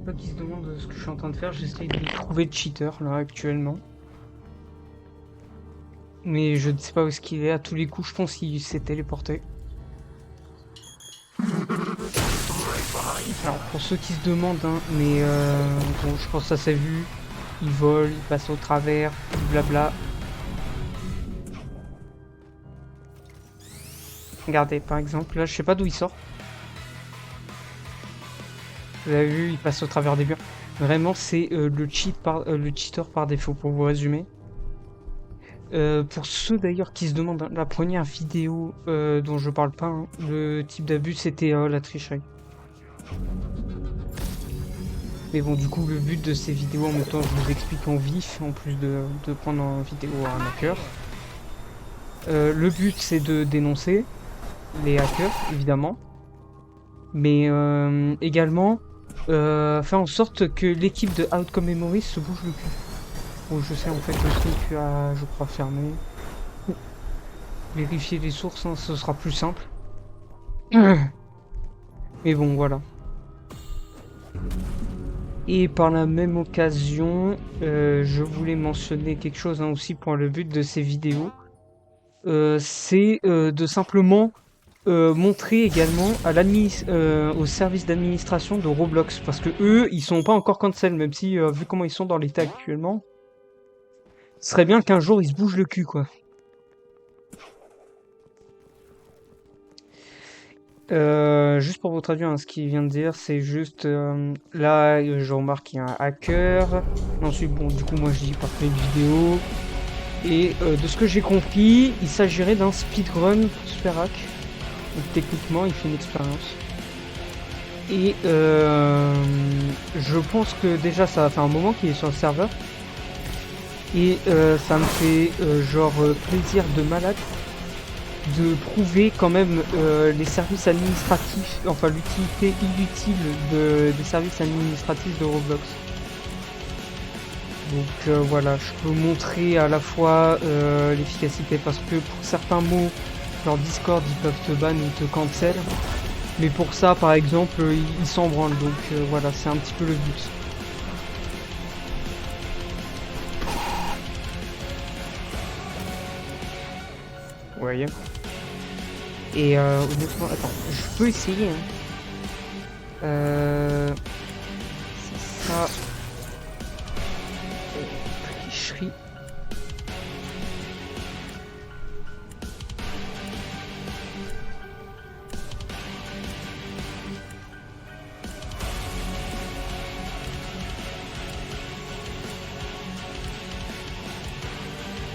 Pas qui se demandent ce que je suis en train de faire, j'essaye de trouver de cheater là actuellement. Mais je ne sais pas où est-ce qu'il est, à tous les coups je pense qu'il s'est téléporté. Alors pour ceux qui se demandent, hein, mais bon, je pense que ça s'est vu, il vole, il passe au travers, blabla. Regardez par exemple, là je sais pas d'où il sort. Vous avez vu, il passe au travers des murs. Vraiment c'est le cheater par défaut pour vous résumer. Pour ceux d'ailleurs qui se demandent, hein, la première vidéo dont je parle pas, hein, le type d'abus c'était la tricherie. Mais bon, du coup, le but de ces vidéos, en même temps, je vous explique en vif, en plus de prendre en vidéo un hacker. Le but, c'est de dénoncer les hackers, évidemment, mais également faire en sorte que l'équipe de Outcome Memories se bouge le cul. Bon, je sais, en fait, le truc a, je crois, fermé. Vérifier les sources, hein, ce sera plus simple. Mais bon, voilà. Et par la même occasion, je voulais mentionner quelque chose, hein, aussi pour le but de ces vidéos. C'est de simplement montrer également à au service d'administration de Roblox. Parce que eux, ils sont pas encore cancel, même si, vu comment ils sont dans l'état actuellement, ce serait bien qu'un jour ils se bougent le cul, quoi. Juste pour vous traduire, hein, ce qu'il vient de dire, c'est juste là, je remarque qu'il y a un hacker. Ensuite, bon, du coup, moi je dis parfait une vidéo. Et de ce que j'ai compris, il s'agirait d'un speedrun pour Super Hack. Donc techniquement, il fait une expérience. Et je pense que déjà, ça va faire un moment qu'il est sur le serveur. Et ça me fait plaisir de malade de prouver quand même les services administratifs, enfin l'utilité inutile des services administratifs de Roblox. Donc voilà, je peux montrer à la fois l'efficacité parce que pour certains mots, leur Discord, ils peuvent te ban ou te cancel. Mais pour ça, par exemple, ils s'en branlent. Donc voilà, c'est un petit peu le but. Vous voyez. Et honnêtement, attends, je peux essayer. Hein. C'est ça. Tricherie.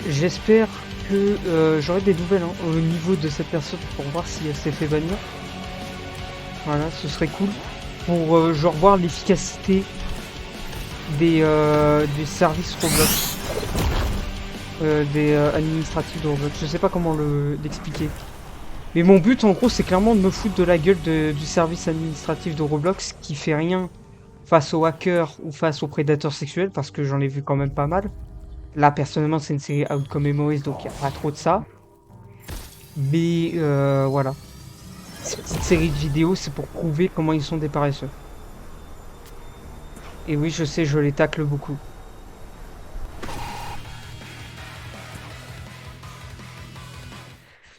J'espère que j'aurai des nouvelles, hein, au niveau de cette personne pour voir si elle s'est fait bannir. Voilà, ce serait cool. Pour genre voir l'efficacité des services Roblox. Des administratifs de Roblox. Je sais pas comment l'expliquer. Mais mon but en gros c'est clairement de me foutre de la gueule du service administratif de Roblox qui fait rien face aux hackers ou face aux prédateurs sexuels parce que j'en ai vu quand même pas mal. Là personnellement c'est une série Outcome Memories donc il n'y a pas trop de ça. Mais voilà. Cette petite série de vidéos c'est pour prouver comment ils sont des paresseux. Et oui je sais je les tacle beaucoup.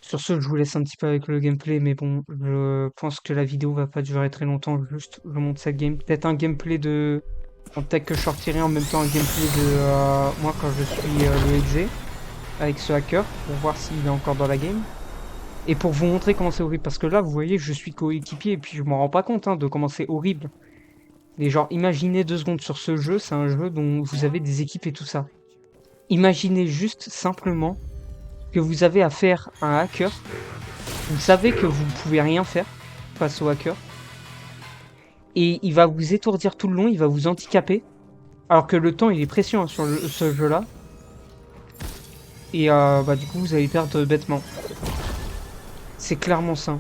Sur ce, je vous laisse un petit peu avec le gameplay, mais bon, je pense que la vidéo va pas durer très longtemps, juste je monte cette game. Peut-être un gameplay de... En tech que je sortirai en même temps un gameplay de moi quand je suis le exe avec ce hacker, pour voir s'il est encore dans la game. Et pour vous montrer comment c'est horrible, parce que là, vous voyez, je suis coéquipier et puis je m'en rends pas compte, hein, de comment c'est horrible. Mais genre, imaginez 2 secondes sur ce jeu, c'est un jeu dont vous avez des équipes et tout ça. Imaginez juste simplement que vous avez affaire à un hacker. Vous savez que vous ne pouvez rien faire face au hacker. Et il va vous étourdir tout le long, il va vous handicaper. Alors que le temps il est précieux, hein, sur ce jeu-là. Et bah du coup vous allez perdre bêtement. C'est clairement ça.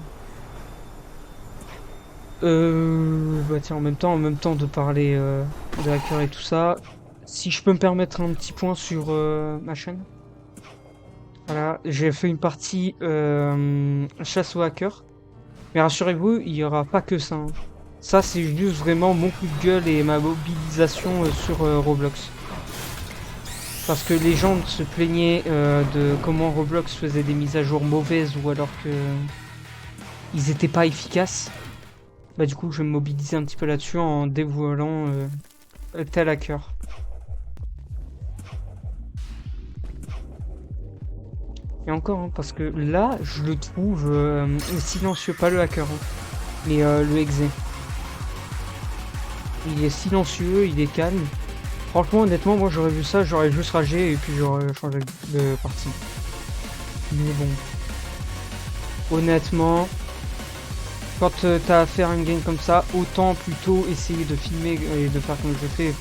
Bah tiens, en même temps de parler de hacker et tout ça, si je peux me permettre un petit point sur ma chaîne. Voilà, j'ai fait une partie chasse aux hackers. Mais rassurez-vous, il n'y aura pas que ça. Hein. Ça, c'est juste vraiment mon coup de gueule et ma mobilisation sur Roblox. Parce que les gens se plaignaient de comment Roblox faisait des mises à jour mauvaises ou alors que ils étaient pas efficaces. Bah du coup, je vais me mobiliser un petit peu là-dessus en dévoilant tel hacker. Et encore, hein, parce que là, je le trouve silencieux, pas le hacker, hein, mais le exe. Il est silencieux, il est calme. Franchement, honnêtement, moi j'aurais vu ça, j'aurais juste ragé et puis j'aurais changé de partie. Mais bon, honnêtement, quand t'as à faire une game comme ça, autant plutôt essayer de filmer et de faire comme je fais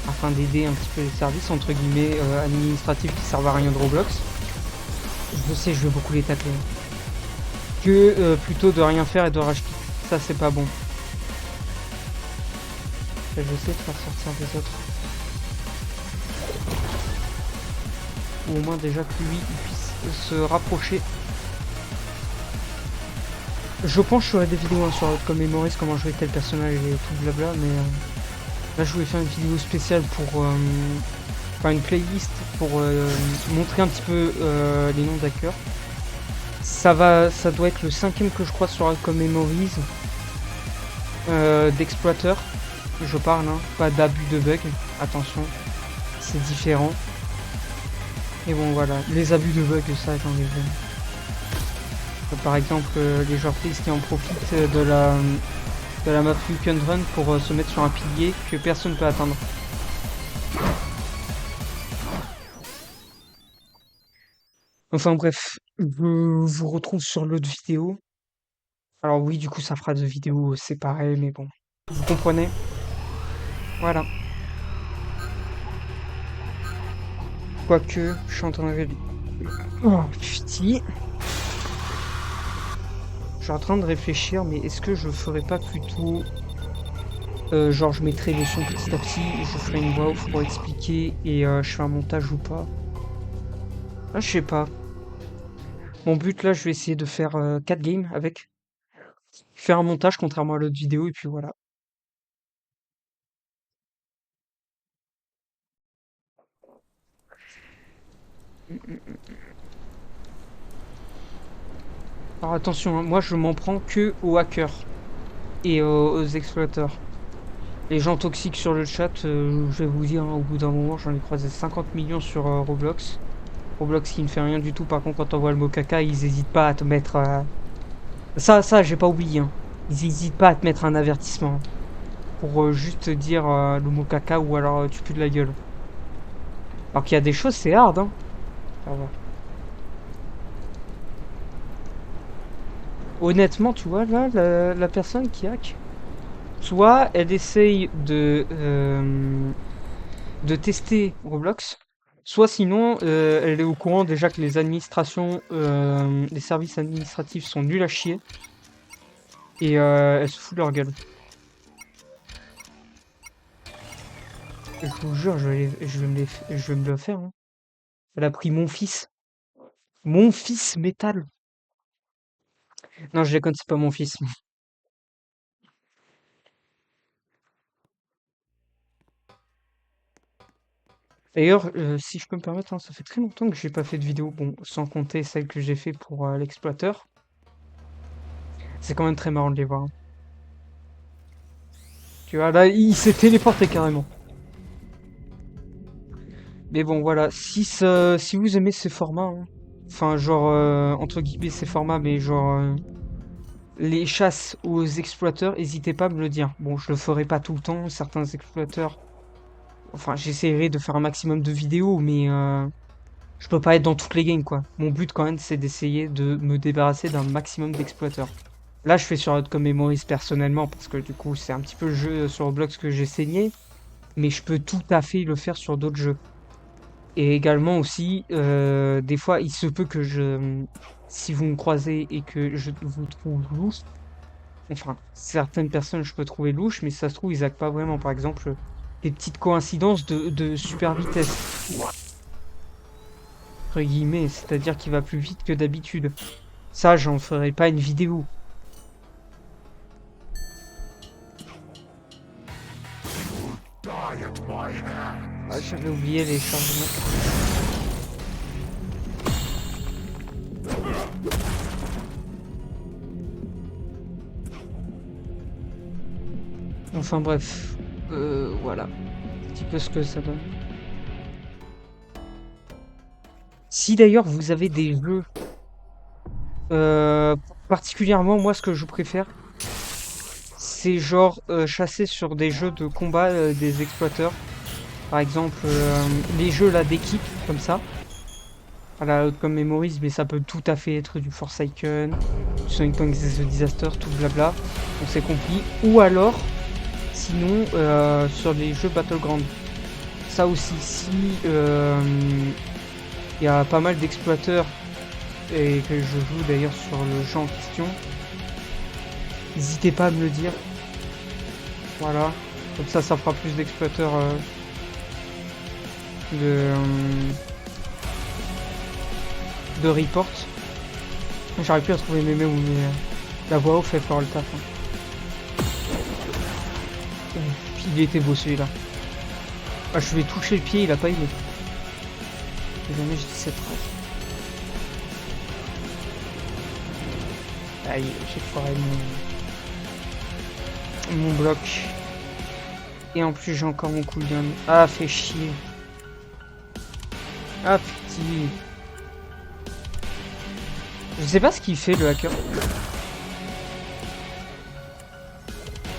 afin d'aider un petit peu les services entre guillemets administratifs qui servent à rien de Roblox. Je sais, je vais beaucoup les tacler. Que plutôt de rien faire et de rage quit. Ça, c'est pas bon. Là, j'essaie de faire sortir des autres. Ou au moins déjà que lui il puisse se rapprocher. Je pense que je ferai des vidéos hein, sur comme Memories, comment jouer tel personnage et tout blabla, mais là je voulais faire une vidéo spéciale pour faire une playlist pour montrer un petit peu les noms d'hackers. Ça doit être le 5ème que je crois sur comme Memories d'exploiteurs. Je parle, hein, pas d'abus de bugs, attention, c'est différent. Et bon voilà, les abus de bugs, ça j'en ai vu. Par exemple, les joueurs-fils qui en profitent de la map You Can Run pour se mettre sur un pilier que personne ne peut atteindre. Enfin bref, je vous retrouve sur l'autre vidéo. Alors oui, du coup, ça fera 2 vidéos séparées, mais bon, vous comprenez? Voilà. Quoique, je suis en train de... Oh, putain. Je suis en train de réfléchir, mais est-ce que je ferais pas plutôt... genre, je mettrais le son petit à petit, je ferai une voix off pour expliquer, et je fais un montage ou pas. Ah, je sais pas. Mon but, là, je vais essayer de faire 4 games avec. Faire un montage, contrairement à l'autre vidéo, et puis voilà. Alors attention, hein, moi, je m'en prends que aux hackers et aux exploiteurs. Les gens toxiques sur le chat, je vais vous dire, hein, au bout d'un moment, j'en ai croisé 50 millions sur Roblox. Roblox qui ne fait rien du tout, par contre, quand on voit le mot caca, ils hésitent pas à te mettre... Ça, j'ai pas oublié. Hein. Ils hésitent pas à te mettre un avertissement. Pour juste te dire le mot caca ou alors tu pues de la gueule. Alors qu'il y a des choses, c'est hard, hein. Ça va. Honnêtement, tu vois, là, la personne qui hack, soit elle essaye de tester Roblox, soit sinon elle est au courant déjà que les administrations, les services administratifs sont nuls à chier et elle se fout de leur gueule. Je vous jure, je vais me le faire. Hein. Elle a pris mon fils. Mon fils métal. Non, je déconne, c'est pas mon fils. D'ailleurs, si je peux me permettre, hein, ça fait très longtemps que j'ai pas fait de vidéo, bon, sans compter celle que j'ai fait pour l'exploiteur. C'est quand même très marrant de les voir. Hein. Tu vois, là, il s'est téléporté carrément. Mais bon, voilà, si vous aimez ces formats, hein, enfin, genre, entre guillemets, ces formats, mais genre, les chasses aux exploiteurs, n'hésitez pas à me le dire. Bon, je le ferai pas tout le temps, certains exploiteurs, enfin, j'essaierai de faire un maximum de vidéos, mais je peux pas être dans toutes les games, quoi. Mon but, quand même, c'est d'essayer de me débarrasser d'un maximum d'exploiteurs. Là, je fais sur Outcome Memories personnellement, parce que du coup, c'est un petit peu le jeu sur Roblox que j'ai saigné, mais je peux tout à fait le faire sur d'autres jeux. Et également aussi, des fois, il se peut que si vous me croisez et que je vous trouve louche, enfin, certaines personnes je peux trouver louche, mais ça se trouve, ils hackent pas vraiment. Par exemple, des petites coïncidences de super vitesse, entre guillemets, c'est-à-dire qu'il va plus vite que d'habitude. Ça, j'en ferai pas une vidéo. Ah, j'avais oublié les chargements. Enfin bref, voilà, un petit peu ce que ça donne. Si d'ailleurs vous avez des jeux, particulièrement moi ce que je préfère, c'est genre chasser sur des jeux de combat des exploiteurs. Par exemple, les jeux là d'équipe comme ça, à la Outcome Memories, mais ça peut tout à fait être du Forsaken, du Sonic Point the Disaster, tout blabla, on s'est compris. Ou alors, sinon, sur les jeux Battleground. Ça aussi, si il y a pas mal d'exploiteurs et que je joue d'ailleurs sur le jeu en question, n'hésitez pas à me le dire. Voilà, comme ça fera plus d'exploiteurs de report. J'aurais pu retrouver mes mots, mais la voix off fait faire le taf. Hein. Il était beau celui-là. Ah, je lui ai touché le pied, il a pas aimé. Et jamais je dis cette phrase. Aïe, j'ai foiré mon bloc. Et en plus j'ai encore mon cooldown. Ah, fait chier. Ah putain. Je sais pas ce qu'il fait le hacker.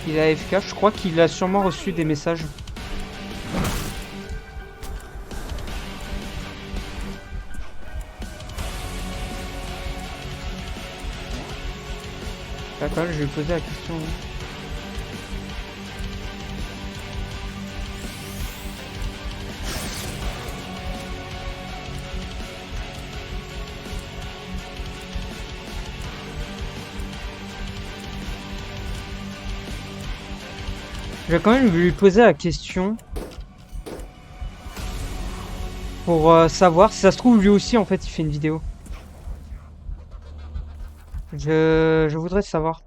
Il est AFK, je crois qu'il a sûrement reçu des messages. Attends, je vais poser la question. Je vais quand même lui poser la question pour savoir si ça se trouve lui aussi en fait il fait une vidéo. Je voudrais savoir.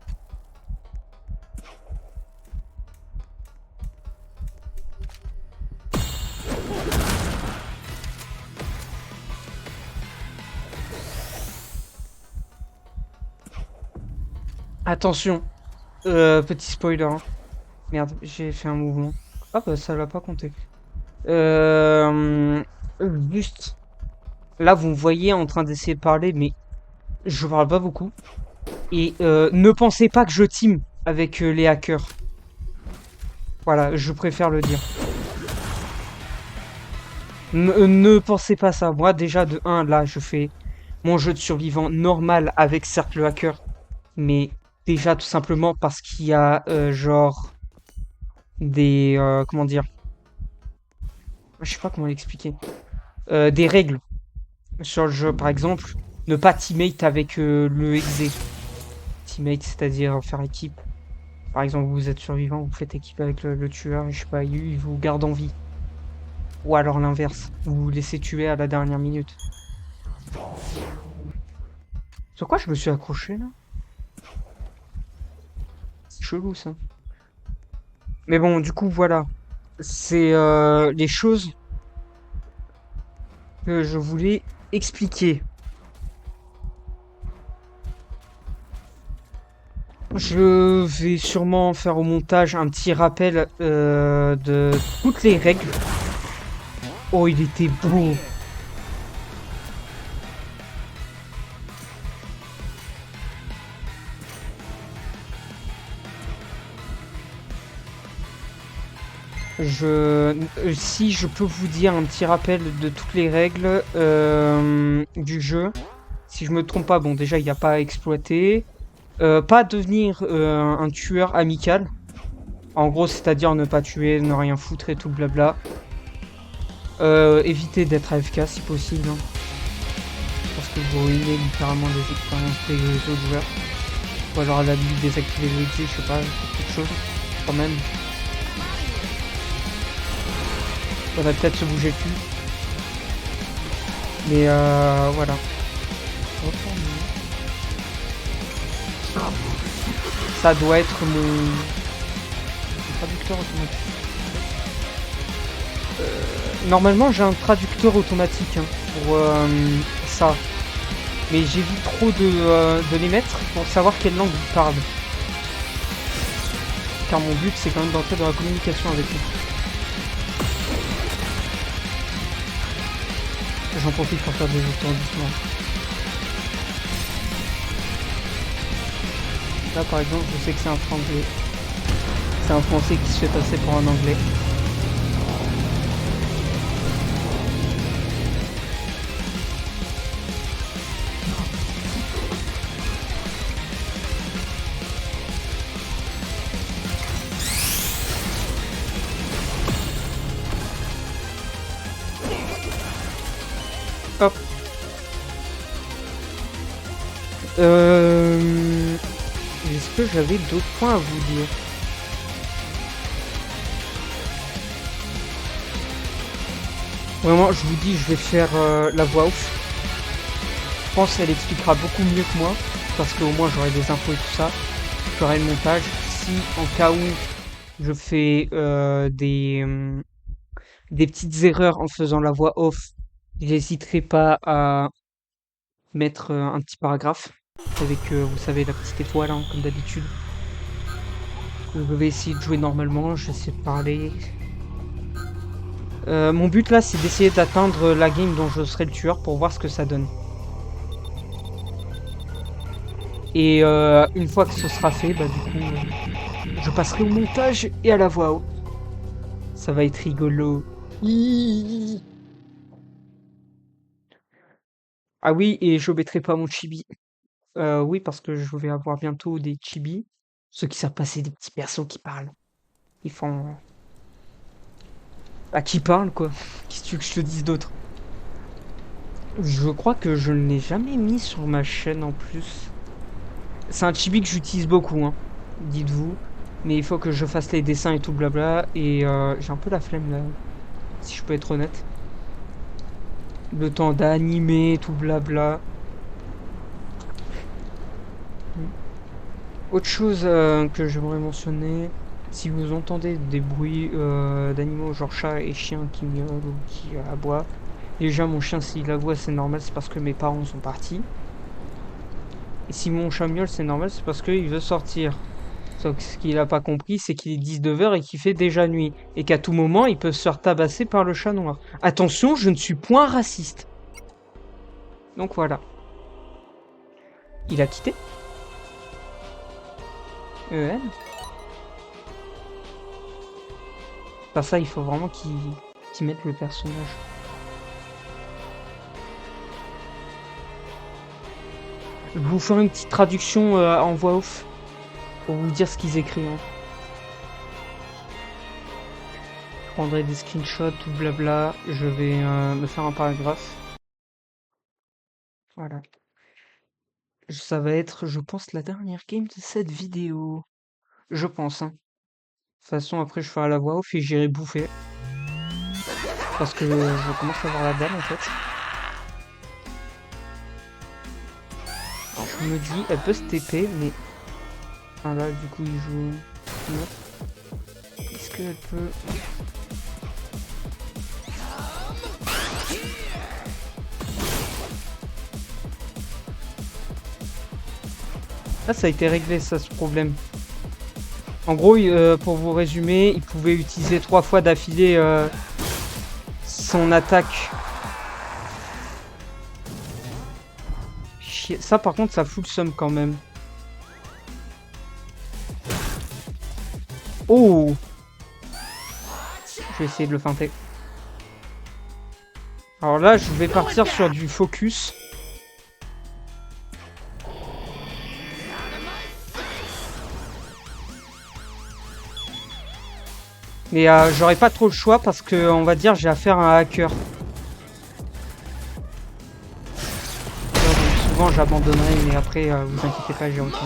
Attention, petit spoiler. Hein. Merde, j'ai fait un mouvement. Ah bah ça l'a pas compté. Juste là vous me voyez en train d'essayer de parler, mais je parle pas beaucoup. Et ne pensez pas que je team avec les hackers. Voilà, je préfère le dire. Ne pensez pas ça. Moi, déjà, de 1, là, je fais mon jeu de survivant normal avec certes le hacker. Mais déjà, tout simplement parce qu'il y a, genre, des... comment dire? Je sais pas comment l'expliquer. Des règles sur le jeu. Par exemple, ne pas teammate avec le exe. Teammate, c'est-à-dire faire équipe. Par exemple, vous êtes survivant, vous faites équipe avec le tueur, et je sais pas, il vous garde en vie. Ou alors l'inverse, vous vous laissez tuer à la dernière minute. Sur quoi je me suis accroché là? C'est chelou ça. Mais bon, du coup, voilà. C'est les choses que je voulais expliquer. Je vais sûrement faire au montage un petit rappel de toutes les règles. Oh, il était beau. Si je peux vous dire un petit rappel de toutes les règles du jeu. Si je me trompe pas, bon déjà il n'y a pas à exploiter. Pas devenir un tueur amical. En gros, c'est-à-dire ne pas tuer, ne rien foutre et tout le blabla. Éviter d'être AFK si possible. Hein. Parce que vous ruinez littéralement les expériences des autres joueurs. Ou alors à la limite désactiver le exit, je sais pas, quelque chose. Quand même. Faudrait peut-être se bouger le cul. Mais voilà. Ça doit être mon traducteur automatique. Normalement, j'ai un traducteur automatique hein, pour ça. Mais j'évite trop de les mettre pour savoir quelle langue ils parlent. Car mon but, c'est quand même d'entrer dans la communication avec eux. J'en profite pour faire des étourdissements. Là, par exemple, je sais que c'est un franglais. C'est un français qui se fait passer pour un anglais. Hop. Est-ce que j'avais d'autres points à vous dire? Vraiment, je vous dis, je vais faire la voix off. Je pense qu'elle expliquera beaucoup mieux que moi, parce qu'au moins j'aurai des infos et tout ça. Je ferai le montage. Si en cas où je fais des petites erreurs en faisant la voix off, j'hésiterai pas à mettre un petit paragraphe avec, vous savez, la petite étoile, hein, comme d'habitude. Je vais essayer de jouer normalement, je vais essayer de parler. Mon but là, c'est d'essayer d'atteindre la game dont je serai le tueur pour voir ce que ça donne. Et une fois que ce sera fait, bah du coup, je passerai au montage et à la voix haute. Ça va être rigolo. Ah oui, et je mettrai pas mon chibi. Oui, parce que je vais avoir bientôt des chibis. Ceux qui savent passer des petits persos qui parlent. Ils font... Ah, qui parlent, quoi. Qu'est-ce que tu veux que je te dise d'autre? Je crois que je ne l'ai jamais mis sur ma chaîne en plus. C'est un chibi que j'utilise beaucoup, hein. Dites-vous. Mais il faut que je fasse les dessins et tout blabla. Et j'ai un peu la flemme, là. Si je peux être honnête. Le temps d'animer, tout blabla. Autre chose que j'aimerais mentionner, si vous entendez des bruits d'animaux genre chat et chien qui miaulent ou qui aboient, déjà mon chien s'il aboie c'est normal, c'est parce que mes parents sont partis. Et si mon chat miaule c'est normal, c'est parce qu'il veut sortir. Sauf que ce qu'il a pas compris c'est qu'il est 19h et qu'il fait déjà nuit. Et qu'à tout moment il peut se faire tabasser par le chat noir. Attention, je ne suis point raciste. Donc voilà. Il a quitté EN. Enfin ça il faut vraiment qu'il mette le personnage. Je vous ferai une petite traduction en voix off pour vous dire ce qu'ils écrivent. Hein. Je prendrai des screenshots, tout blabla. Je vais me faire un paragraphe. Voilà. Ça va être, je pense, la dernière game de cette vidéo. Je pense. Hein. De toute façon, après, je ferai la voix off et j'irai bouffer. Parce que je commence à avoir la dalle en fait. Alors, je me dis, elle peut se TP, mais. Ah là, du coup, il joue. Est-ce qu'elle peut. Ah, ça a été réglé, ça, ce problème. En gros, pour vous résumer, il pouvait utiliser 3 fois d'affilée son attaque. Ça, par contre, ça fout le seum quand même. Oh! Je vais essayer de le feinter. Alors là, je vais partir sur du focus. Mais j'aurais pas trop le choix parce que, on va dire, j'ai affaire à un hacker. Donc, souvent, j'abandonnerai, mais après, vous inquiétez pas, j'ai aucun...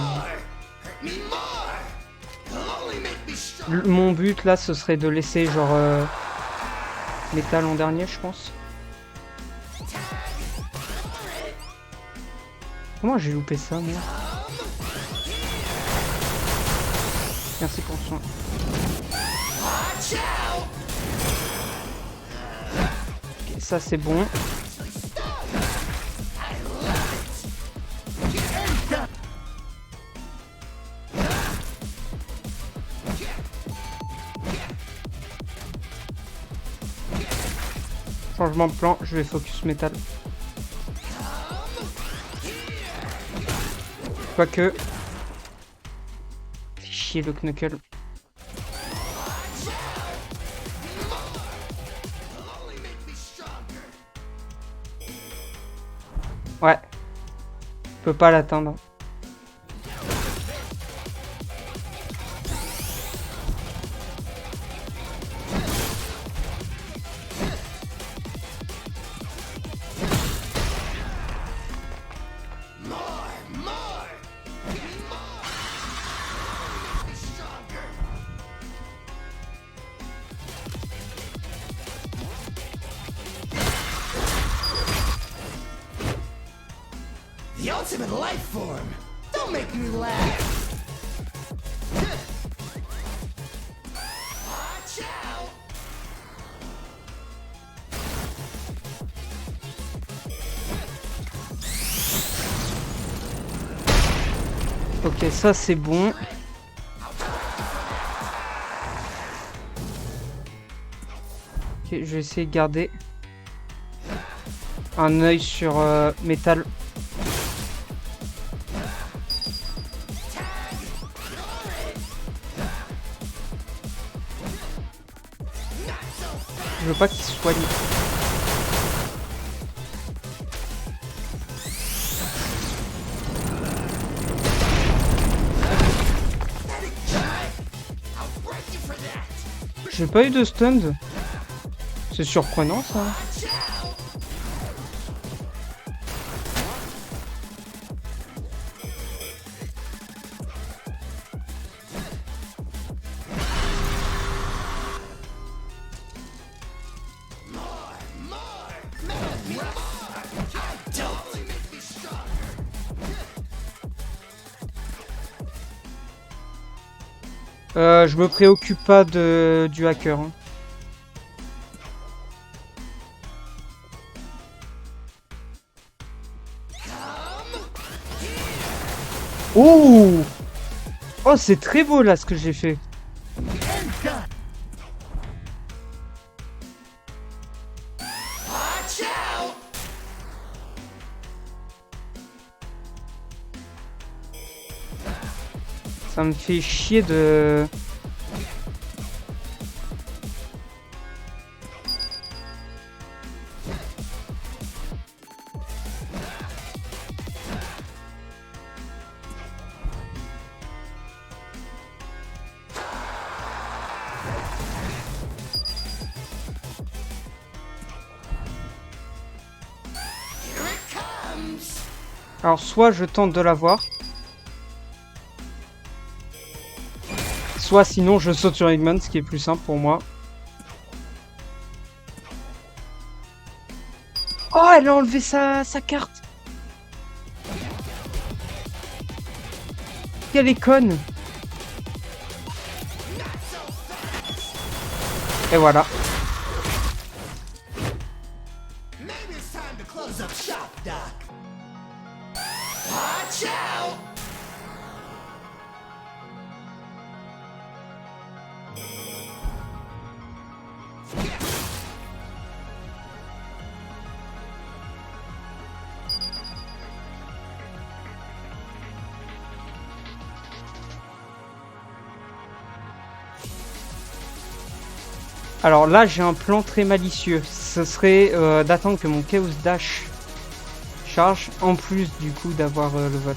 Mon but, là, ce serait de laisser, genre, métal en dernier, je pense. Comment j'ai loupé ça, moi? Merci pour le soin. ça c'est bon. Changement de plan, je vais focus métal. Quoique. Fait chier le knuckle. Ouais. Je peux pas l'atteindre. The ultimate life form! Don't make me laugh! Watch out! Ok, ça c'est bon. Ok, je vais essayer de garder un œil sur métal. Je veux pas qu'il se soigne. J'ai pas eu de stun. C'est surprenant ça. Je me préoccupe pas du hacker. Hein. Oh! Oh, c'est très beau là ce que j'ai fait. Ça me fait chier de... Alors soit je tente de l'avoir, soit sinon je saute sur Eggman, ce qui est plus simple pour moi. Oh, elle a enlevé sa carte. Quelle est conne. Et voilà. Alors là, j'ai un plan très malicieux. Ce serait d'attendre que mon Chaos Dash charge, en plus du coup d'avoir le vol.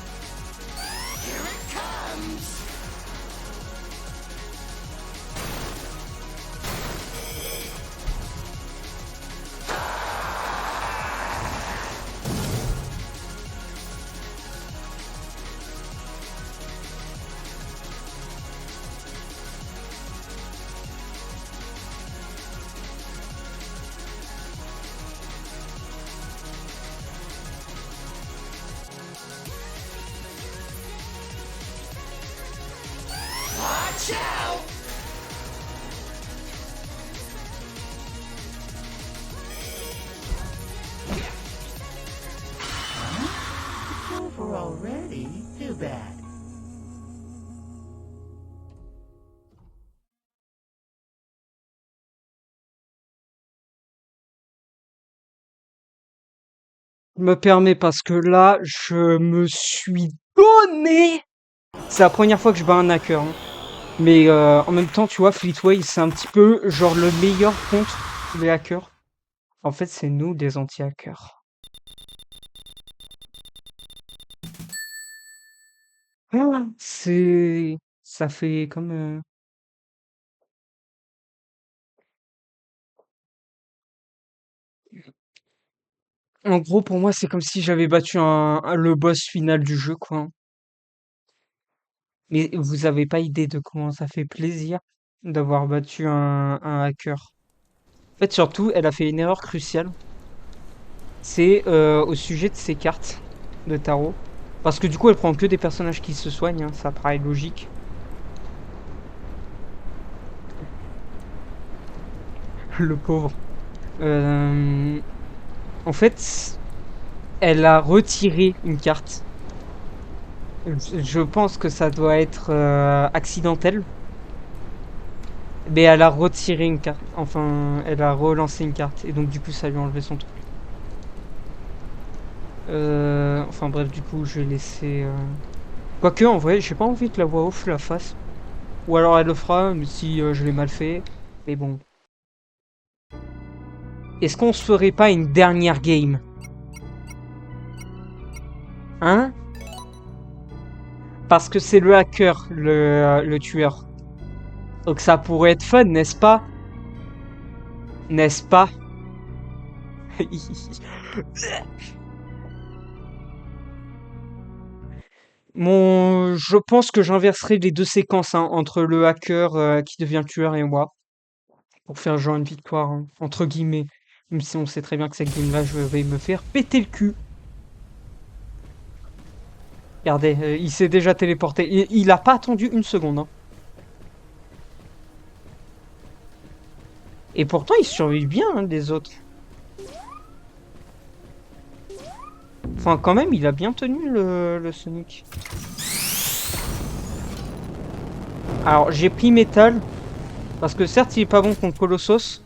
Je me permets parce que là, je me suis donné. C'est la première fois que je bats un hacker, hein. Mais en même temps, tu vois, Fleetway, c'est un petit peu genre le meilleur contre les hackers. En fait, c'est nous des anti-hackers. C'est... Ça fait comme... En gros, pour moi, c'est comme si j'avais battu le boss final du jeu, quoi. Mais vous avez pas idée de comment ça fait plaisir d'avoir battu un hacker. En fait, surtout, elle a fait une erreur cruciale. C'est au sujet de ses cartes de tarot. Parce que du coup, elle prend que des personnages qui se soignent, hein, ça paraît logique. Le pauvre. Euh, En fait, elle a retiré une carte. Je pense que ça doit être accidentel. Mais elle a retiré une carte. Enfin, elle a relancé une carte. Et donc, du coup, ça lui a enlevé son truc. Enfin, bref, du coup, je vais laisser. Quoique, en vrai, j'ai pas envie que la voix off la fasse. Ou alors elle le fera, mais si je l'ai mal fait. Mais bon. Est-ce qu'on se ferait pas une dernière game? Hein? Parce que c'est le hacker, le tueur. Donc ça pourrait être fun, n'est-ce pas? N'est-ce pas? Je pense que j'inverserai les deux séquences, hein, entre le hacker qui devient tueur et moi, pour faire genre une victoire, hein, entre guillemets. Même si on sait très bien que cette game-là, je vais me faire péter le cul. Regardez, il s'est déjà téléporté. Il a pas attendu une seconde, hein. Et pourtant, il survit bien, hein, les autres. Enfin, quand même, il a bien tenu le Sonic. Alors, j'ai pris Metal, parce que certes, il est pas bon contre Colossus.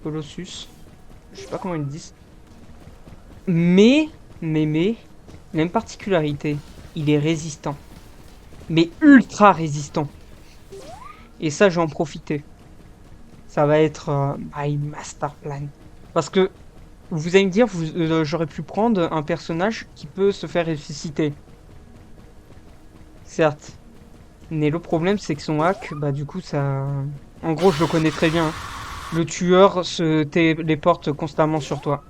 Colossus. Je sais pas comment ils le disent. Mais, il a une particularité. Il est résistant. Mais ultra résistant. Et ça, je vais en profiter. Ça va être my master plan. Parce que, vous allez me dire, j'aurais pu prendre un personnage qui peut se faire ressusciter. Certes. Mais le problème, c'est que son hack, bah du coup, ça... En gros, je le connais très bien, hein. Le tueur se téléporte constamment sur toi.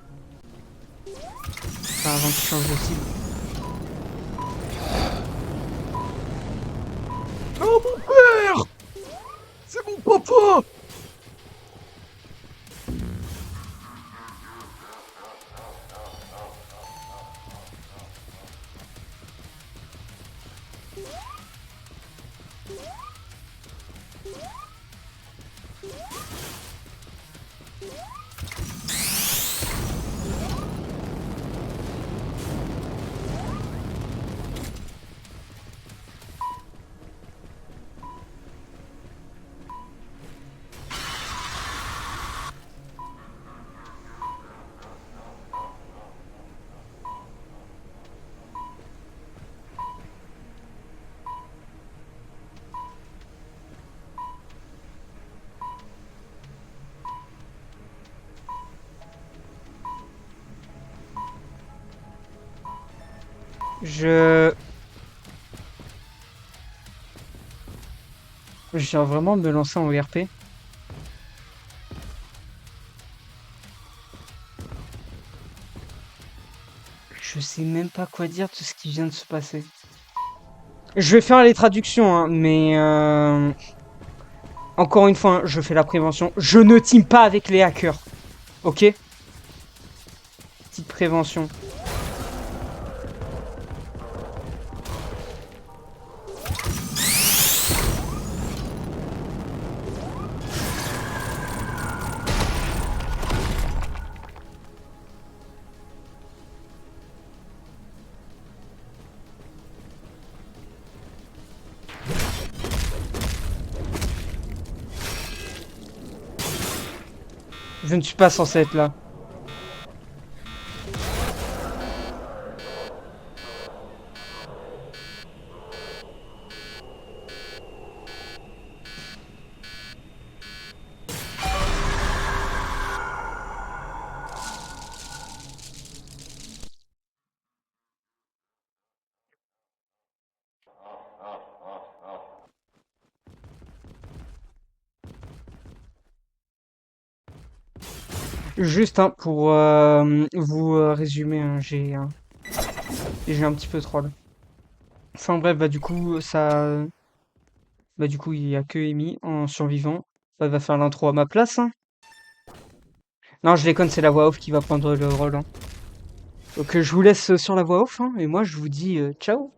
Enfin, avant qu'il change de cible. Oh mon père! C'est mon papa! Je viens vraiment de me lancer en ERP. Je sais même pas quoi dire de ce qui vient de se passer. Je vais faire les traductions, hein, mais... Encore une fois, hein, je fais la prévention. Je ne team pas avec les hackers. Ok? Petite prévention. Je ne suis pas censé être là. Juste pour vous résumer, j'ai un petit peu troll. Enfin bref, bah du coup, il y a que Amy en survivant. Elle va faire l'intro à ma place, hein. Non, je déconne, c'est la voix off qui va prendre le rôle, hein. Donc je vous laisse sur la voix off, hein, et moi je vous dis ciao.